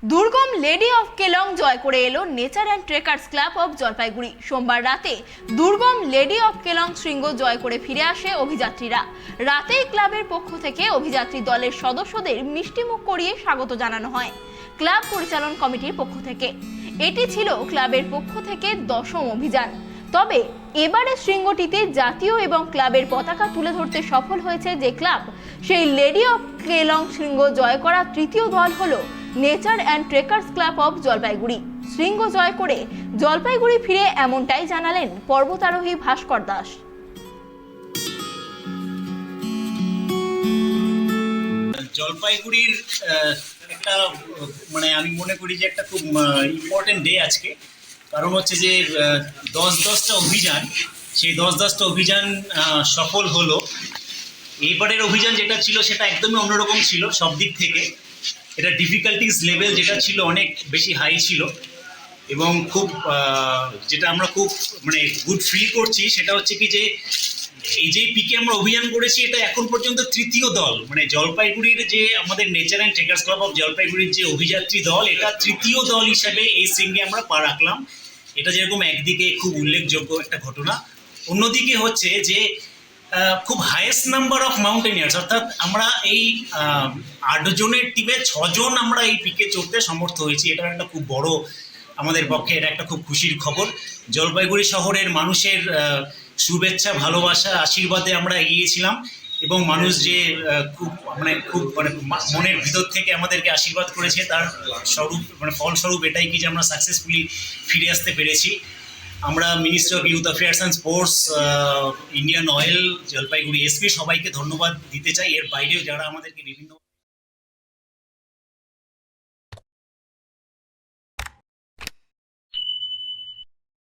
দুর্গম lady of Keylong জয় করে এলো nature and trekkers club of Jalpaiguri. সোমবার রাতে দুর্গম লেডি অফ কেলং শৃঙ্গ জয় করে ফিরে আসে অভিযাত্রীরা। রাতেই ক্লাবের পক্ষ থেকে অভিযাত্রী দলের সদস্যদের মিষ্টিমুখ করিয়ে স্বাগত জানানো হয় ক্লাব পরিচালন কমিটির পক্ষ থেকে। এটি ছিল ক্লাবের পক্ষ থেকে 10ম অভিযান। তবে এবারে শৃঙ্গটিতে জাতীয় এবং ক্লাবের পতাকা তুলে ধরতে সফল হয়েছে যে ক্লাব, সেই লেডি অফ কেলং শৃঙ্গ জয় করা তৃতীয় দল হলো nature and trekkers club of Jalpaiguri. শৃঙ্গ জয় করে জলপাইগুড়ি ফিরে এমনটাই জানালেন পর্বতারোহী ভাস্কর দাস। জলপাইগুড়ির একটা আমি মনে করি যে একটা খুব ইম্পর্টেন্ট ডে আজকে। কারণ হচ্ছে যে 10-10টা অভিযান, সেই 10-10টা অভিযান সফল হলো। এইবারের অভিযান যেটা ছিল সেটা একদমই অন্যরকম ছিল সব দিক থেকে। এটা ডিফিকাল্টিস লেভেল যেটা ছিল অনেক বেশি হাই ছিল, এবং খুব যেটা আমরা খুব গুড ফিল করছি সেটা হচ্ছে কি যে এই যে পিকে আমরা অভিযান করেছি এটা এখন পর্যন্ত তৃতীয় দল, জলপাইগুড়ির যে আমাদের nature and trekkers club of জলপাইগুড়ির যে অভিযাত্রী দল, এটা তৃতীয় দল হিসাবে এই শৃঙ্গে আমরা পা রাখলাম। এটা যেরকম একদিকে খুব উল্লেখযোগ্য একটা ঘটনা, অন্যদিকে হচ্ছে যে খুব হাইয়েস্ট নাম্বার অফ মাউন্টেনিয়ার্স, অর্থাৎ আমরা এই 8 জনের টিমে 6 জন আমরা এই পিকে চড়তে সমর্থ হয়েছি। এটা একটা খুব বড় আমাদের পক্ষে, এটা একটা খুব খুশির খবর। জলপাইগুড়ি শহরের মানুষের শুভেচ্ছা, ভালোবাসা, আশীর্বাদে আমরা এগিয়েছিলাম, এবং মানুষ যে খুব মনের ভিতর থেকে আমাদেরকে আশীর্বাদ করেছে তার স্বরূপ ফলস্বরূপ এটাই কি যে আমরা সাকসেসফুলি ফিরে আসতে পেরেছি। আমরা ministry of youth affairs and sports, Indian oil, Jalpaiguri SP সবাইকে ধন্যবাদ দিতে চাই। এর বাইরেও যারা আমাদেরকে বিভিন্ন